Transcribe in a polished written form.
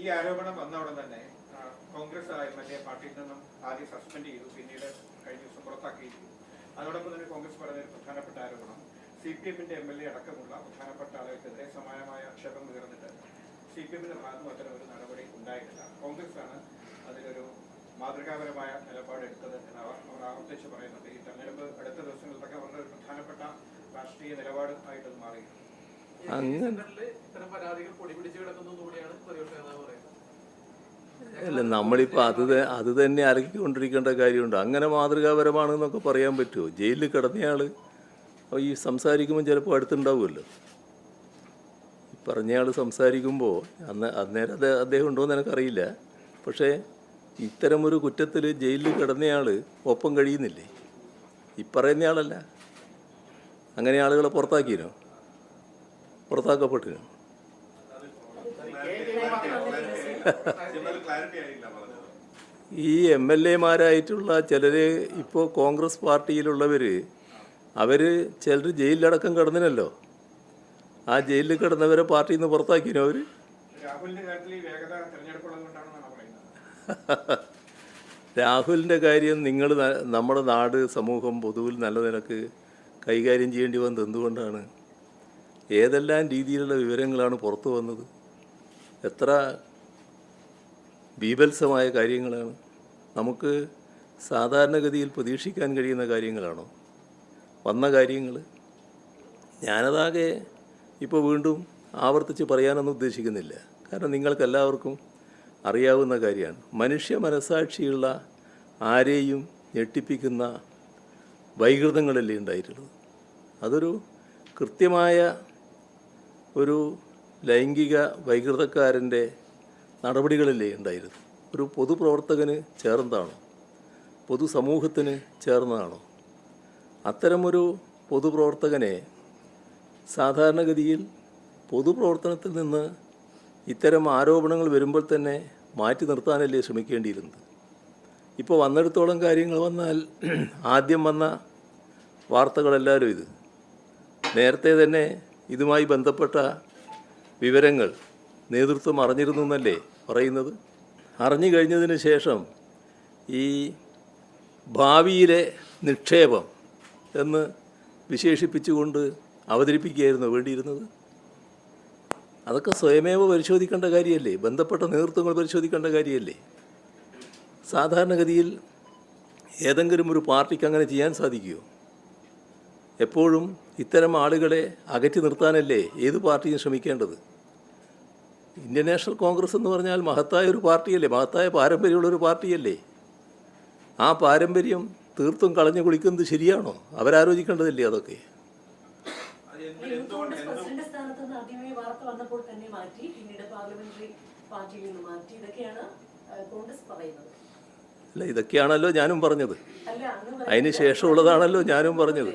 ഈ ആരോപണം വന്ന ഉടൻ തന്നെ കോൺഗ്രസ് എംഎൽഎ പാർട്ടിയിൽ നിന്നും ആദ്യം സസ്പെൻഡ് ചെയ്തു, പിന്നീട് കഴിഞ്ഞ ദിവസം പുറത്താക്കിയിരുന്നു. അതോടൊപ്പം തന്നെ കോൺഗ്രസ് പറഞ്ഞ ഒരു പ്രധാനപ്പെട്ട ആരോപണം CPM-ന്റെ MLA അടക്കമുള്ള പ്രധാനപ്പെട്ട ആളുകൾക്കെതിരെ സമാനമായ ആക്ഷേപം ഉയർന്നിട്ട് CPM-ന്റെ ഭാഗത്തും അത്തരം ഒരു നടപടി ഉണ്ടായിട്ടില്ല. കോൺഗ്രസാണ് അതിലൊരു മാതൃകാപരമായ നിലപാടെടുത്തത് എന്ന് അവർ ആവർത്തിച്ച് പറയുന്നുണ്ട്. ഈ തെരഞ്ഞെടുപ്പ് അടുത്ത ദിവസങ്ങളിലൊക്കെ വളരെ ഒരു പ്രധാനപ്പെട്ട രാഷ്ട്രീയ നിലപാട് മാറി. അല്ല, നമ്മളിപ്പോൾ അത് തന്നെ അലക്കിക്കൊണ്ടിരിക്കേണ്ട കാര്യമുണ്ട്. അങ്ങനെ മാതൃകാപരമാണെന്നൊക്കെ പറയാൻ പറ്റുമോ? ജയിലിൽ കിടന്നയാൾ ഈ സംസാരിക്കുമ്പോൾ ചിലപ്പോൾ അടുത്തുണ്ടാവുമല്ലോ. ഈ പറഞ്ഞയാൾ സംസാരിക്കുമ്പോൾ അന്നേരം അദ്ദേഹം ഉണ്ടോയെന്ന് എനിക്കറിയില്ല. പക്ഷേ ഇത്തരമൊരു കുറ്റത്തിൽ ജയിലിൽ കിടന്നയാൾ ഒപ്പം കഴിയുന്നില്ലേ? ഈ പറയുന്നയാളല്ല. അങ്ങനെ ആളുകളെ പുറത്താക്കിനോ? പുറത്താക്കപ്പെട്ടിനോ? ഈ MLA-മാരായിട്ടുള്ള ചിലർ ഇപ്പോൾ കോൺഗ്രസ് പാർട്ടിയിലുള്ളവർ ചിലർ ജയിലിലടക്കം കിടന്നിനല്ലോ. ആ ജയിലിൽ കിടന്നവരെ പാർട്ടിയിൽ നിന്ന് പുറത്താക്കിനോ അവർ? രാഹുലിൻ്റെ കാര്യം നമ്മുടെ നാട് സമൂഹം പൊതുവിൽ നല്ല നിലക്ക് കൈകാര്യം ചെയ്യേണ്ടി വന്നത് എന്തുകൊണ്ടാണ്? ഏതെല്ലാം രീതിയിലുള്ള വിവരങ്ങളാണ് പുറത്തു വന്നത്? എത്ര ബീഭത്സമായ കാര്യങ്ങളാണ്. നമുക്ക് സാധാരണഗതിയിൽ പ്രതീക്ഷിക്കാൻ കഴിയുന്ന കാര്യങ്ങളാണോ വന്ന കാര്യങ്ങൾ? ഞാനതാകെ ഇപ്പോൾ വീണ്ടും ആവർത്തിച്ച് പറയാനൊന്നും ഉദ്ദേശിക്കുന്നില്ല. കാരണം നിങ്ങൾക്കെല്ലാവർക്കും അറിയാവുന്ന കാര്യമാണ്. മനുഷ്യ മനസ്സാക്ഷിയുള്ള ആരെയും ഞെട്ടിപ്പിക്കുന്ന വൈകൃതങ്ങളല്ലേ ഉണ്ടായിട്ടുള്ളത്. അതൊരു കൃത്യമായ ഒരു ലൈംഗിക വൈകൃതക്കാരൻ്റെ നടപടികളല്ലേ ഉണ്ടായിരുന്നു. ഒരു പൊതുപ്രവർത്തകന് ചേർന്നതാണോ? പൊതുസമൂഹത്തിന് ചേർന്നതാണോ? അത്തരമൊരു പൊതുപ്രവർത്തകനെ സാധാരണഗതിയിൽ പൊതുപ്രവർത്തനത്തിൽ നിന്ന് ഇത്തരം ആരോപണങ്ങൾ വരുമ്പോൾ തന്നെ മാറ്റി നിർത്താനല്ലേ ശ്രമിക്കേണ്ടിയിരുന്നത്. ഇപ്പോൾ വന്നിടത്തോളം കാര്യങ്ങൾ വന്നാൽ ആദ്യം വന്ന വാർത്തകളെല്ലാവരും ഇത് നേരത്തെ തന്നെ ഇതുമായി ബന്ധപ്പെട്ട വിവരങ്ങൾ നേതൃത്വം അറിഞ്ഞിരുന്നു എന്നല്ലേ പറയുന്നത്. അറിഞ്ഞു കഴിഞ്ഞതിന് ശേഷം ഈ ഭാവിയിലെ നിക്ഷേപം എന്ന് വിശേഷിപ്പിച്ചുകൊണ്ട് അവതരിപ്പിക്കുകയായിരുന്നു വേണ്ടിയിരുന്നത്. അതൊക്കെ സ്വയമേവ പരിശോധിക്കേണ്ട കാര്യമല്ലേ? ബന്ധപ്പെട്ട നേതൃത്വങ്ങൾ പരിശോധിക്കേണ്ട കാര്യമല്ലേ? സാധാരണഗതിയിൽ ഏതെങ്കിലും ഒരു പാർട്ടിക്ക് അങ്ങനെ ചെയ്യാൻ സാധിക്കുമോ? എപ്പോഴും ഇത്തരം ആളുകളെ അകറ്റി നിർത്താനല്ലേ ഏത് പാർട്ടിയും ശ്രമിക്കേണ്ടത്. ഇന്ത്യൻ നാഷണൽ കോൺഗ്രസ് എന്ന് പറഞ്ഞാൽ മഹത്തായ ഒരു പാർട്ടിയല്ലേ, മഹത്തായ പാരമ്പര്യമുള്ളൊരു പാർട്ടിയല്ലേ. ആ പാരമ്പര്യം തീർത്തും കളഞ്ഞു കുളിക്കുന്നത് ശരിയാണോ? അവരാലോചിക്കേണ്ടതല്ലേ അതൊക്കെ. അല്ല, ഇതൊക്കെയാണല്ലോ ഞാനും പറഞ്ഞത്. അതിന് ശേഷമുള്ളതാണല്ലോ ഞാനും പറഞ്ഞത്.